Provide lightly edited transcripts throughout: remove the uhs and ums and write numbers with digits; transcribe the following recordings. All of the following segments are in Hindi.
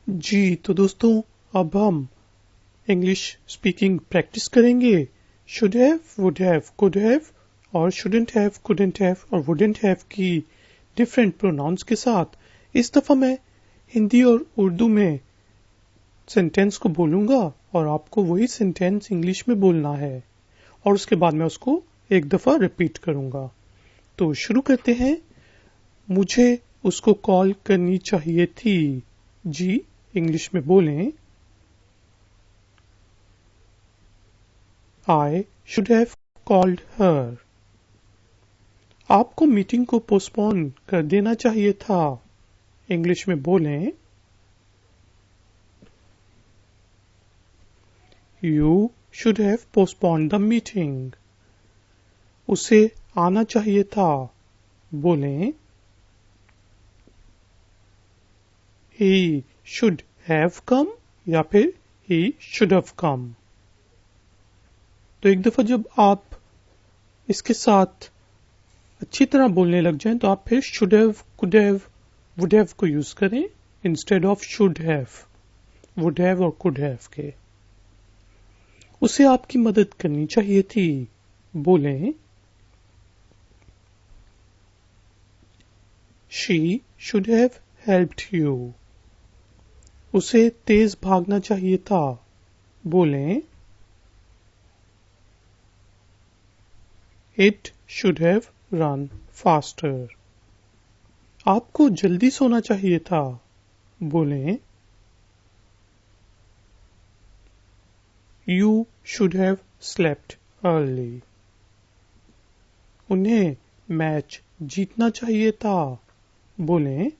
जी तो दोस्तों, अब हम इंग्लिश स्पीकिंग प्रैक्टिस करेंगे। Should have, would have, could have और शुडंट हैव, कुडंट हैव और वुडंट हैव की डिफरेंट प्रोनाउंस के साथ। इस दफा मैं हिंदी और उर्दू में सेंटेंस को बोलूंगा और आपको वही सेंटेंस इंग्लिश में बोलना है और उसके बाद मैं उसको एक दफा रिपीट करूंगा। तो शुरू करते हैं। मुझे उसको कॉल करनी चाहिए थी। जी इंग्लिश में बोलें, I should have called her. आपको मीटिंग को पोस्टपोन कर देना चाहिए था। इंग्लिश में बोलें, You should have postponed the meeting. उसे आना चाहिए था। बोलें, He should have come या फिर He should have come. तो एक दफा जब आप इसके साथ अच्छी तरह बोलने लग जाएं तो आप फिर should have, could have, would have को यूज करें instead of should have, would have और कुड हैव के। उसे आपकी मदद करनी चाहिए थी। बोलें, she should have helped you. उसे तेज भागना चाहिए था। बोलें, it should have run faster. आपको जल्दी सोना चाहिए था। बोलें, you should have slept early. उन्हें मैच जीतना चाहिए था। बोलें,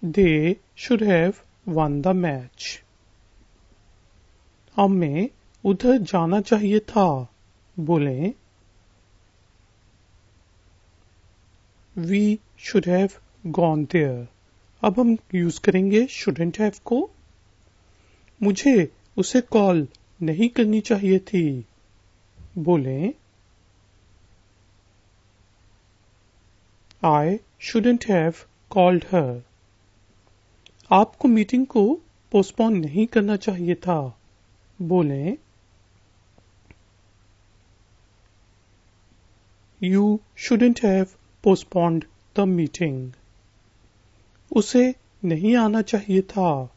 they should have one the match. हमें उधर जाना चाहिए था। बोलें, we should have gone there. अब हम यूज करेंगे शुडंट हैव को। मुझे उसे कॉल नहीं करनी चाहिए थी। बोलें, I shouldn't have called her. आपको मीटिंग को पोस्टपोन नहीं करना चाहिए था। बोलें, You shouldn't have postponed the meeting. उसे नहीं आना चाहिए था।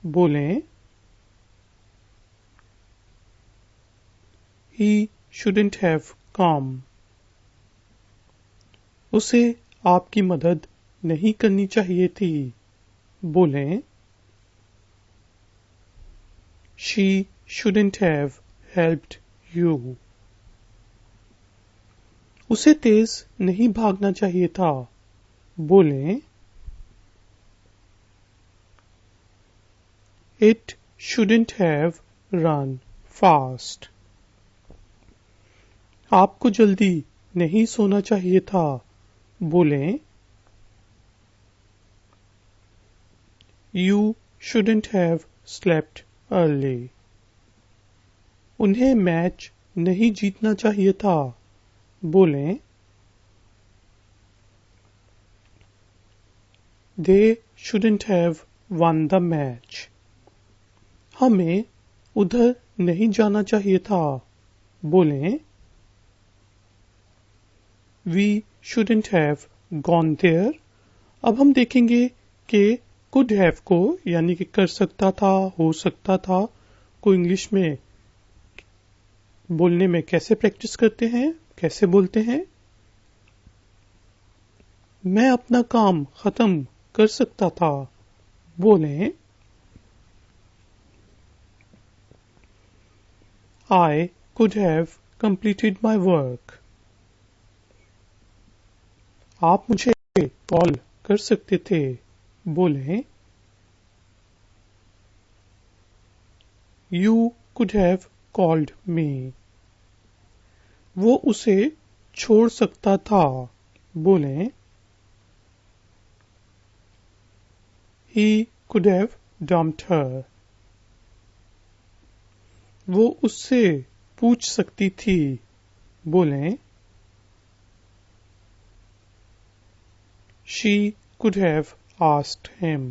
बोलें, He shouldn't have come. उसे आपकी मदद नहीं करनी चाहिए थी। बोलें, She shouldn't have helped you. उसे तेज नहीं भागना चाहिए था। बोलें, It shouldn't have run fast. आपको जल्दी नहीं सोना चाहिए था। बोलें, You shouldn't have slept early. उन्हें मैच नहीं जीतना चाहिए था। बोलें, They shouldn't have won the match. हमें उधर नहीं जाना चाहिए था। बोलें, We shouldn't have gone there. अब हम देखेंगे कि could have को यानी कि कर सकता था, हो सकता था को इंग्लिश में बोलने में कैसे प्रैक्टिस करते हैं, कैसे बोलते हैं। मैं अपना काम खत्म कर सकता था। बोलें, I could have completed my work. आप मुझे कॉल कर सकते थे। बोलें, You could have called me. वो उसे छोड़ सकता था। बोलें, He could have dumped her. वो उससे पूछ सकती थी। बोलें, She could have asked him.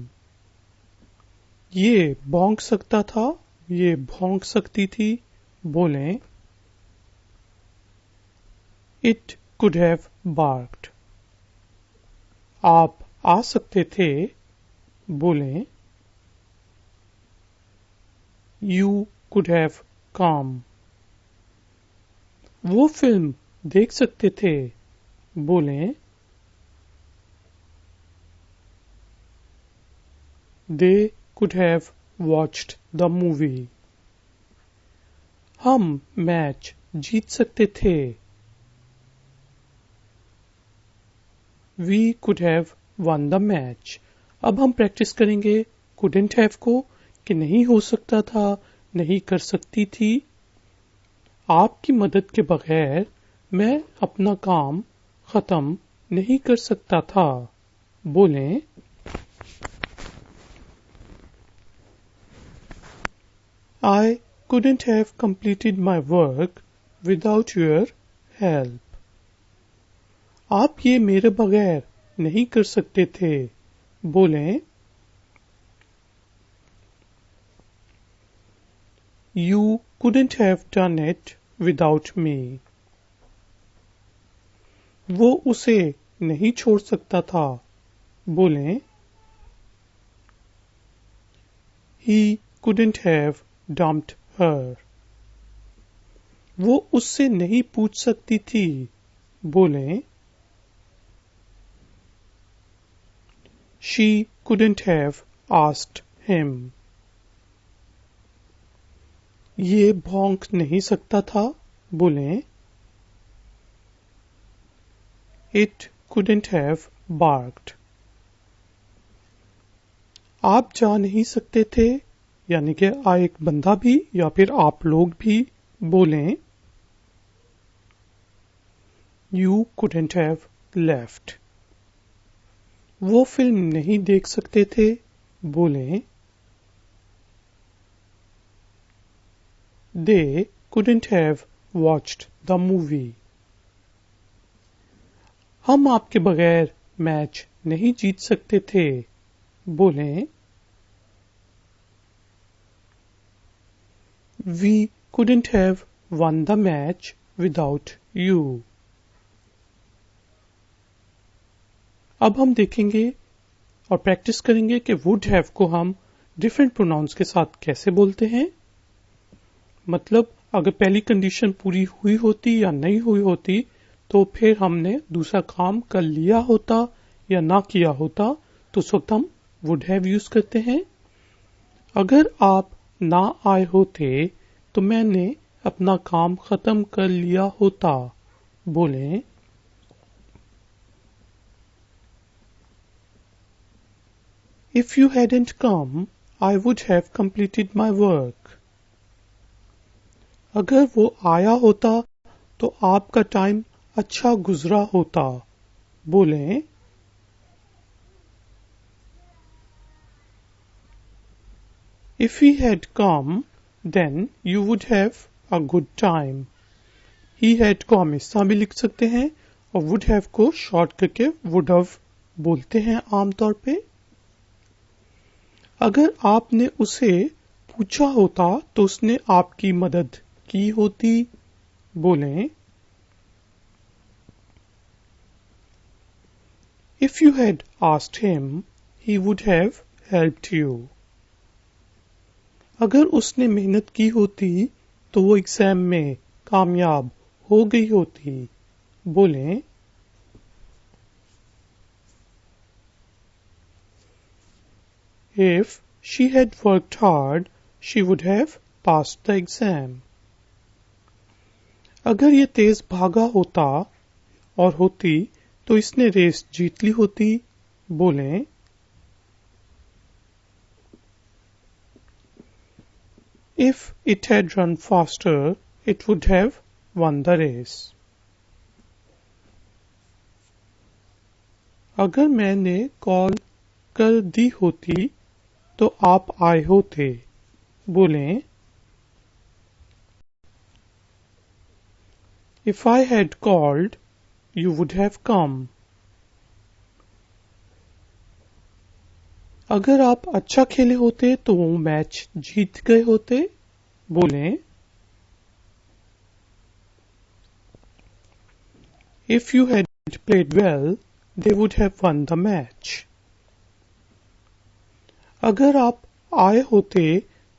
ये भौंक सकता था, ये भौंक सकती थी, बोलें It could have barked. आप आ सकते थे, बोलें You could have come. वो फिल्म देख सकते थे, बोलें They could have watched the movie. हम मैच जीत सकते थे, We could have won the match. अब हम प्रैक्टिस करेंगे couldn't have को कि नहीं हो सकता था, नहीं कर सकती थी. आपकी मदद के बगैर मैं अपना काम खत्म नहीं कर सकता था. बोलें I couldn't have completed my work without your help. आप ये मेरे बगैर नहीं कर सकते थे, बोलें You couldn't have done it without me. वो उसे नहीं छोड़ सकता था, बोलें He couldn't have dumped her. वो उससे नहीं पूछ सकती थी, बोलें She couldn't have asked him. ये भौंक नहीं सकता था, बोलें It couldn't have barked. आप जा नहीं सकते थे, यानी कि एक बंदा भी या फिर आप लोग भी, बोलें You couldn't have left. वो फिल्म नहीं देख सकते थे, बोलें They couldn't have watched the movie. हम आपके बगैर मैच नहीं जीत सकते थे, बोलें We couldn't have won the match without you. अब हम देखेंगे और प्रैक्टिस करेंगे कि would have को हम डिफरेंट प्रोनाउंस के साथ कैसे बोलते हैं. मतलब अगर पहली कंडीशन पूरी हुई होती या नहीं हुई होती तो फिर हमने दूसरा काम कर लिया होता या ना किया होता तो उस वक्त हम वुड हैव यूज करते हैं. अगर आप ना आए होते तो मैंने अपना काम खत्म कर लिया होता, बोलें If you hadn't come, I would have completed my work. अगर वो आया होता तो आपका टाइम अच्छा गुजरा होता, बोलें If he had come, then you would have a good time. He had को हमेशा भी लिख सकते हैं और would have को शॉर्ट करके would have बोलते हैं आमतौर पे. अगर आपने उसे पूछा होता तो उसने आपकी मदद की होती, बोलें If you had asked him, he would have helped you. अगर उसने मेहनत की होती तो वो एग्जाम में कामयाब हो गई होती, बोलें If she had worked hard, she would have passed the exam. अगर ये तेज भागा होता और होती तो इसने रेस जीत ली होती, बोलें If it had run faster, it would have won the race. अगर मैंने कॉल कर दी होती तो आप आए होते, बोलें If I had called, you would have come. अगर आप अच्छा खेले होते तो वो मैच जीत गए होते। बोलें, If you had played well, they would have won the match. अगर आप आए होते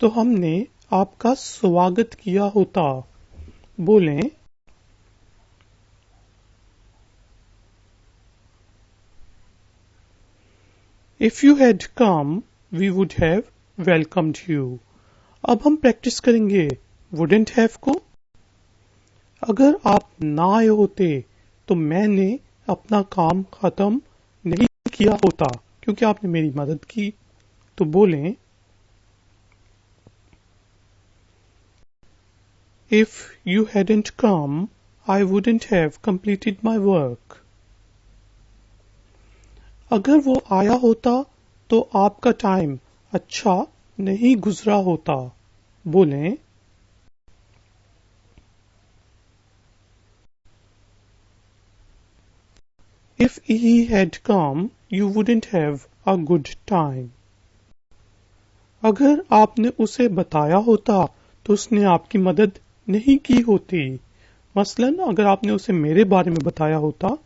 तो हमने आपका स्वागत किया होता। बोलें, If you had come, we would have welcomed you. अब हम प्रैक्टिस करेंगे wouldn't have को। अगर आप ना आए होते तो मैंने अपना काम खत्म नहीं किया होता क्योंकि आपने मेरी मदद की। तो बोलें, If you hadn't come, I wouldn't have completed my work. अगर वो आया होता तो आपका टाइम अच्छा नहीं गुजरा होता। बोलें, If he had come, you wouldn't have a good time. अगर आपने उसे बताया होता तो उसने आपकी मदद नहीं की होती। मसलन अगर आपने उसे मेरे बारे में बताया होता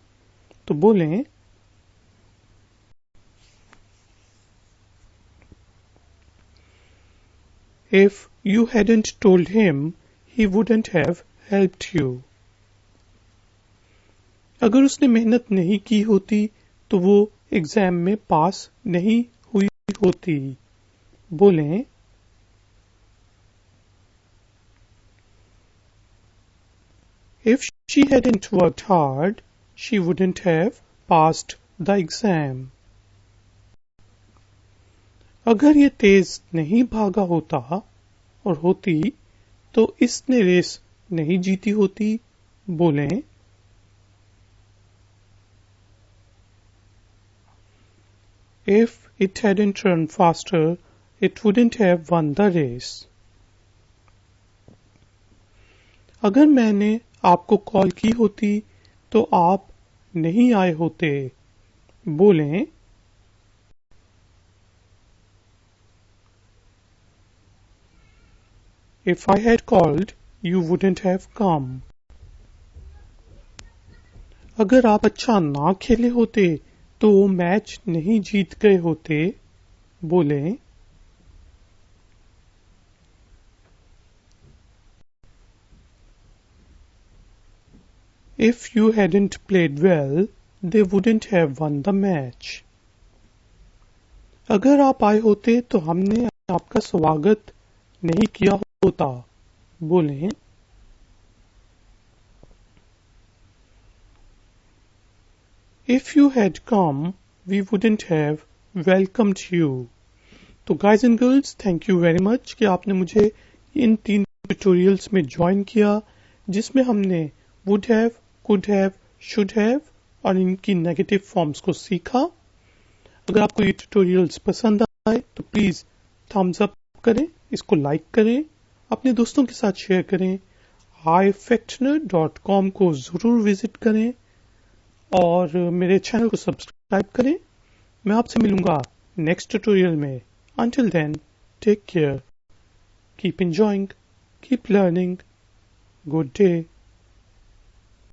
तो बोलें, If you hadn't told him, he wouldn't have helped you. अगर उसने मेहनत नहीं की होती तो वो एग्जाम में पास नहीं हुई होती। बोलें, If she hadn't worked hard, she wouldn't have passed the exam. अगर ये तेज नहीं भागा होता और होती तो इसने रेस नहीं जीती होती। बोलें, If it hadn't run faster, it wouldn't have won the race. अगर मैंने आपको कॉल की होती तो आप नहीं आए होते। बोलें, If I had called, you wouldn't have come. अगर आप अच्छा ना खेले होते तो वो मैच नहीं जीत गए होते। बोलें, If you hadn't played well, they wouldn't have won the match. अगर आप आए होते तो हमने आपका स्वागत नहीं किया होता। बोलें, If you had come, we wouldn't have welcomed you. तो guys and girls, thank you very much कि आपने मुझे इन 3 ट्यूटोरियल्स में ज्वाइन किया जिसमें हमने would have, could have, should have और इनकी नेगेटिव फॉर्म्स को सीखा। अगर आपको ये ट्यूटोरियल्स पसंद आए तो प्लीज थम्स अप करें, इसको लाइक करें, अपने दोस्तों के साथ शेयर करें, ifectner.com को जरूर विजिट करें और मेरे चैनल को सब्सक्राइब करें। मैं आपसे मिलूंगा नेक्स्ट ट्यूटोरियल में। Until then, take care, keep enjoying, keep learning. Good day.